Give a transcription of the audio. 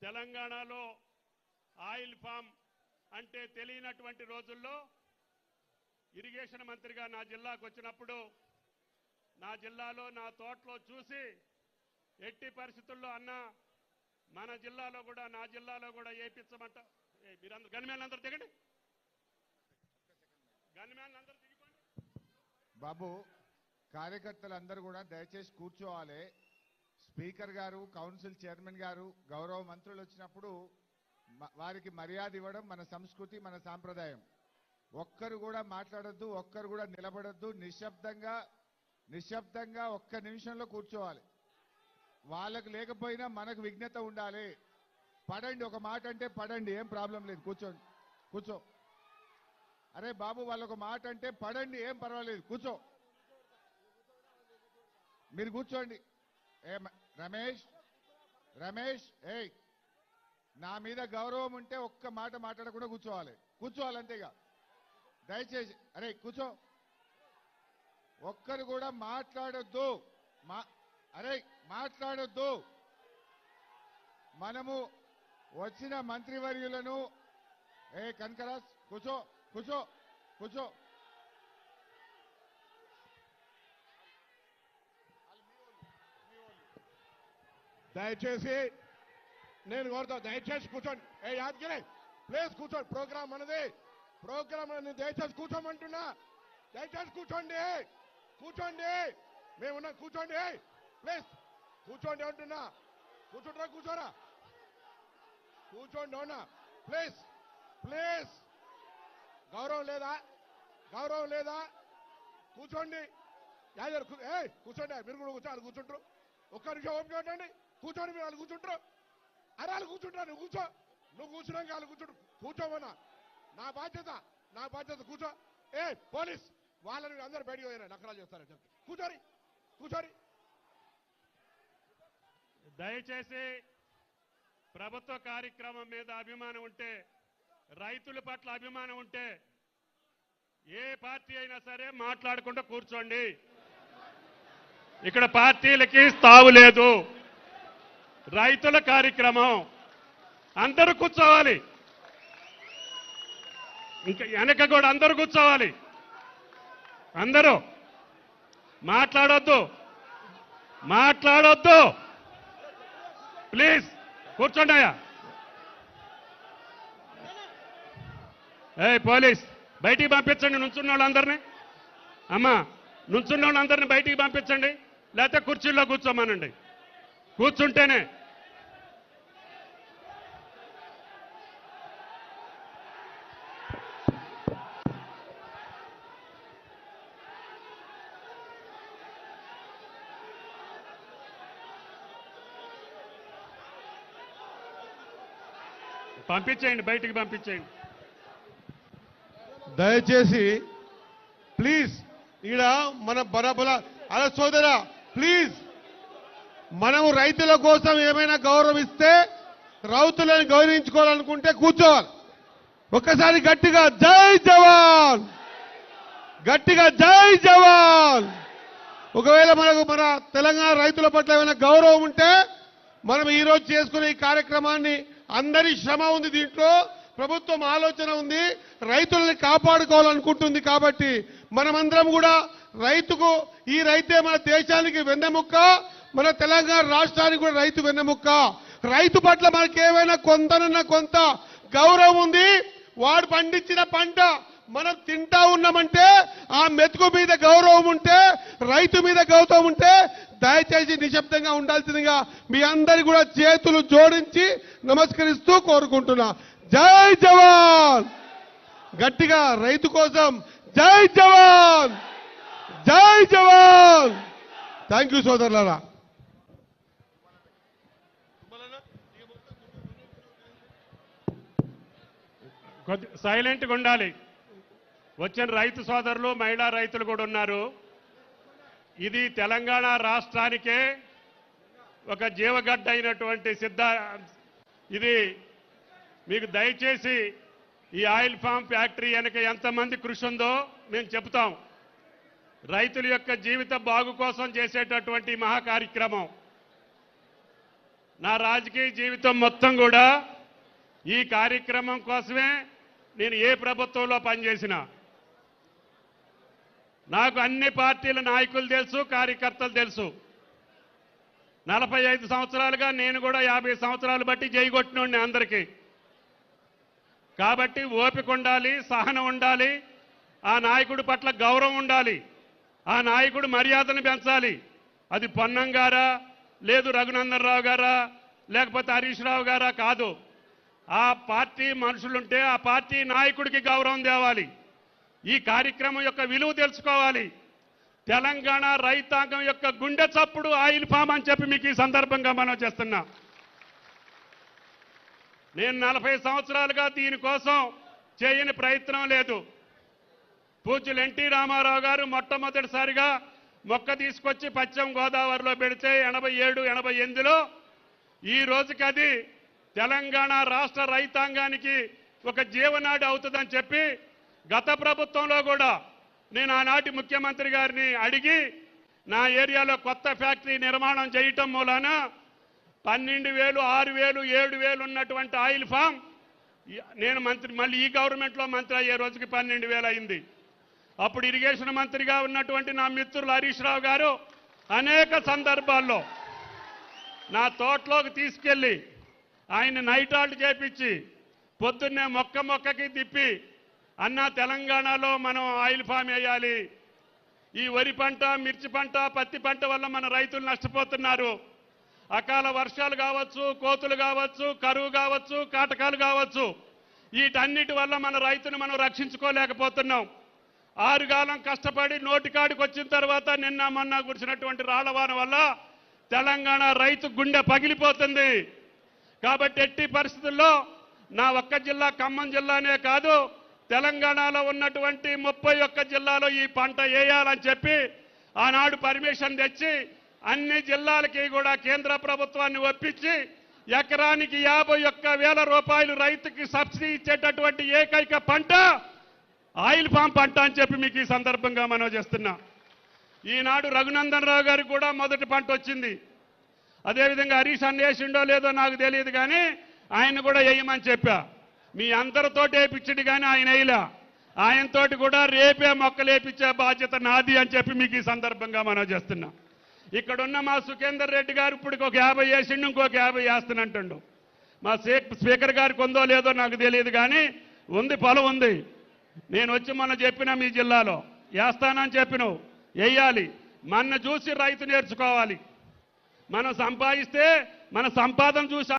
తెలంగాణలో oil form అంటే తెలియనటువంటి రోజుల్లో ఇరిగేషన్ మంత్రిగా నా జిల్లాకు వచ్చినప్పుడు నా జిల్లాలో నా తోటలో చూసి ఎట్టి పరిస్థితుల్లో అన్న మన జిల్లాలో కూడా నా జిల్లాలో కూడా ఏపించమంట. మీరందరూ గన్మ్యాన్లందరూ దిగండి, గన్మ్యాన్లందరూ దిగిపోండి. బాబు, కార్యకర్తలందరూ కూడా దయచేసి కూర్చోవాలి. స్పీకర్ గారు, కౌన్సిల్ చైర్మన్ గారు, గౌరవ మంత్రులు వచ్చినప్పుడు వారికి మర్యాద ఇవ్వడం మన సంస్కృతి, మన సాంప్రదాయం. ఒక్కరు కూడా మాట్లాడొద్దు, ఒక్కరు కూడా నిలబడొద్దు. నిశ్శబ్దంగా ఒక్క నిమిషంలో కూర్చోవాలి. వాళ్ళకు లేకపోయినా మనకు విజ్ఞత ఉండాలి. పడండి, ఒక మాట అంటే పడండి, ఏం ప్రాబ్లం లేదు. కూర్చోండి, కూర్చో. అరే బాబు, వాళ్ళొక మాట అంటే పడండి, ఏం పర్వాలేదు, కూర్చో. మీరు కూర్చోండి. ఏ రమేష్, ఏయ్, నా మీద గౌరవం ఉంటే ఒక్క మాట మాట్లాడకుండా కూర్చోవాలి అంతేగా. దయచేసి అరే కూర్చో. ఒక్కరు కూడా మాట్లాడొద్దు, మాట్లాడొద్దు. మనము వచ్చిన మంత్రివర్యులను కనకరాజ్ కూర్చో. దయచేసి నేను కోరుతా, దయచేసి కూర్చోండి. యాదగిరి ప్లీజ్ కూర్చోండి. ప్రోగ్రామ్ అనేది దయచేసి కూర్చోమంటున్నా. దయచేసి కూర్చోండి. మేమున్నా, కూర్చోండి ప్లీజ్. కూర్చోండి అంటున్నా. కూర్చోరా కూర్చోండి అవునా. ప్లీజ్ గౌరవం లేదా? కూర్చోండి. కూర్చోండి, మీరు కూడా కూర్చో. వాళ్ళు కూర్చుంటారు. ఒక్క నిమిషం ఓపిక ఉండండి. కూర్చోండి, మీరు వాళ్ళు కూర్చుంటారు. అరే వాళ్ళు కూర్చుంటారు, నువ్వు కూర్చున్నాక వాళ్ళు కూర్చోమన్నా. నా బాధ్యత కూర్చో. పోలీస్ వాళ్ళని అందరూ బయటకు పోయారు, నకరాలు చేస్తారని చెప్తే కూర్చోరి. దయచేసి ప్రభుత్వ కార్యక్రమం మీద అభిమానం ఉంటే, రైతుల పట్ల అభిమానం ఉంటే ఏ పార్టీ అయినా సరే మాట్లాడకుండా కూర్చోండి. ఇక్కడ పార్టీలకి తావు లేదు. రైతుల కార్యక్రమం, అందరూ కూర్చోవాలి. ఇంకా వెనక కూడా అందరూ కూర్చోవాలి. అందరూ మాట్లాడొద్దు ప్లీజ్. కూర్చోండి అయ్యా. పోలీస్ బయటికి పంపించండి నుంచున్న వాళ్ళందరినీ. అమ్మా, నుంచున్న వాళ్ళందరినీ బయటికి పంపించండి, లేకపోతే కుర్చీల్లో కూర్చోమనండి. కూర్చుంటేనే పంపించేయండి, బయటికి పంపించేయండి. దయచేసి ప్లీజ్. ఈడ మన బరాబర అలా సోదరా ప్లీజ్, మనం రైతుల కోసం ఏమైనా గౌరవిస్తే, రైతులను గౌరవించుకోవాలనుకుంటే కూర్చోవాలి. ఒక్కసారి గట్టిగా జై జవాన్. ఒకవేళ మనకు మన తెలంగాణ రైతుల పట్ల ఏమైనా గౌరవం ఉంటే, మనం ఈరోజు చేసుకునే ఈ కార్యక్రమాన్ని, అందరి శ్రమ ఉంది దీంట్లో, ప్రభుత్వం ఆలోచన ఉంది, రైతులను కాపాడుకోవాలనుకుంటుంది. కాబట్టి మనమందరం కూడా ఈ రైతే మన దేశానికి వెన్నెముక్క, మన తెలంగాణ రాష్ట్రానికి కూడా రైతు వెన్నెముక్క. రైతు పట్ల మనకి ఏమైనా కొంత గౌరవం ఉంది. వాడు పండించిన పంట మనం తింటా ఉన్నామంటే, ఆ మెతుకు మీద గౌరవం ఉంటే, రైతు మీద గౌరవం ఉంటే, దయచేసి నిశ్శబ్దంగా ఉండాల్సిందిగా మీ అందరి కూడా చేతులు జోడించి నమస్కరిస్తూ కోరుకుంటున్నా. జై జవాన్. గట్టిగా రైతు కోసం జై జవాన్. థ్యాంక్ యూ సోదరులారా. సైలెంట్గా ఉండాలి. వచ్చిన రైతు సోదరులు, మహిళా రైతులు కూడా ఉన్నారు. ఇది తెలంగాణ రాష్ట్రానికే ఒక జీవగడ్డ అయినటువంటి ఇది మీకు దయచేసి ఈ ఆయిల్ ఫామ్ ఫ్యాక్టరీ వెనక ఎంతమంది కృషి ఉందో మేము చెప్తాం. రైతుల యొక్క జీవిత బాగు కోసం చేసేటటువంటి మహా కార్యక్రమం. నా రాజకీయ జీవితం మొత్తం కూడా ఈ కార్యక్రమం కోసమే నేను ఏ ప్రభుత్వంలో పనిచేసినా. నాకు అన్ని పార్టీల నాయకులు తెలుసు, కార్యకర్తలు తెలుసు. 45 సంవత్సరాలుగా నేను కూడా 50 సంవత్సరాలు బట్టి జైగొట్టినోడిని అందరికీ. కాబట్టి ఓపిక ఉండాలి, సహనం ఉండాలి, ఆ నాయకుడి పట్ల గౌరవం ఉండాలి, ఆ నాయకుడు మర్యాదను పెంచాలి. అది పొన్నం గారా, లేదు రఘునందన్ రావు గారా, లేకపోతే హరీష్ రావు గారా కాదు. ఆ పార్టీ మనుషులుంటే ఆ పార్టీ నాయకుడికి గౌరవం తేవాలి. ఈ కార్యక్రమం యొక్క విలువ తెలుసుకోవాలి. తెలంగాణ రైతాంగం యొక్క గుండె చప్పుడు ఆయిల్ ఫామ్ అని చెప్పి మీకు ఈ సందర్భంగా మనం చేస్తున్నా. నేను 40 సంవత్సరాలుగా దీనికోసం చేయని ప్రయత్నం లేదు. పూజ్యులు ఎన్టీ రామారావు గారు మొట్టమొదటిసారిగా మొక్క తీసుకొచ్చి పశ్చిమ గోదావరిలో పెడితే 87, 88లో ఈ రోజుకి అది తెలంగాణ రాష్ట్ర రైతాంగానికి ఒక జీవనాడి అవుతుందని చెప్పి గత ప్రభుత్వంలో కూడా నేను ఆనాటి ముఖ్యమంత్రి గారిని అడిగి నా ఏరియాలో కొత్త ఫ్యాక్టరీ నిర్మాణం చేయటం మూలాన 12,000, 6,000, 7,000 ఉన్నటువంటి ఆయిల్ ఫామ్ నేను మంత్రి మళ్ళీ ఈ గవర్నమెంట్లో మంత్రి అయ్యే రోజుకి 12,000 అయింది. అప్పుడు ఇరిగేషన్ మంత్రిగా ఉన్నటువంటి నా మిత్రులు హరీష్ రావు గారు అనేక సందర్భాల్లో నా తోటలోకి తీసుకెళ్లి ఆయన నైట్ హాల్ట్ చేపించి పొద్దున్నే మొక్కకి తిప్పి అన్న తెలంగాణలో మనం ఆయిల్ ఫామ్ వేయాలి. ఈ వరి పంట, మిర్చి పంట, పత్తి పంట వల్ల మన రైతులు నష్టపోతున్నారు. అకాల వర్షాలు కావచ్చు, కోతులు కావచ్చు, కరువు కావచ్చు, కాటకాలు కావచ్చు, వీటన్నిటి వల్ల మన రైతును మనం రక్షించుకోలేకపోతున్నాం. ఆరుగాలం కష్టపడి నోటికాడికి వచ్చిన తర్వాత నిన్న మొన్న కురిసినటువంటి రాళ్లవాన వల్ల తెలంగాణ రైతు గుండె పగిలిపోతుంది. కాబట్టి ఎట్టి పరిస్థితుల్లో నా ఒక్క జిల్లా ఖమ్మం జిల్లానే కాదు, తెలంగాణలో ఉన్నటువంటి 31 జిల్లాలో ఈ పంట వేయాలని చెప్పి ఆనాడు పర్మిషన్ తెచ్చి అన్ని జిల్లాలకి కూడా కేంద్ర ప్రభుత్వాన్ని ఒప్పించి ఎకరానికి 51,000 రూపాయలు రైతుకి సబ్సిడీ ఇచ్చేటటువంటి ఏకైక పంట ఆయిల్ ఫామ్ పంట అని చెప్పి మీకు ఈ సందర్భంగా మనం చేస్తున్నా. ఈనాడు రఘునందన్ రావు గారికి కూడా మొదటి పంట వచ్చింది. అదేవిధంగా హరీష్ అన్వేషిండో లేదో నాకు తెలియదు, కానీ ఆయన కూడా వేయమని చెప్పా. మీ అందరితోటి వేయించడు కానీ ఆయన వేయలా. ఆయనతోటి కూడా రేపే మొక్కలు వేయించే బాధ్యత నాది అని చెప్పి మీకు ఈ సందర్భంగా మనం చేస్తున్నా. ఇక్కడున్న మా సుఖేందర్ రెడ్డి గారు ఇప్పుడు ఒక 50 వేసిండు, ఇంకొక 50 వేస్తానంటుండు. మా స్పీకర్ గారికి ఉందో లేదో నాకు తెలియదు, కానీ ఉంది, పొలం ఉంది. నేను వచ్చి మొన్న చెప్పిన మీ జిల్లాలో వేస్తానని చెప్పినావు, వేయాలి. మన చూసి రైతు నేర్చుకోవాలి. మనం సంపాదిస్తే మన సంపాదన చూసి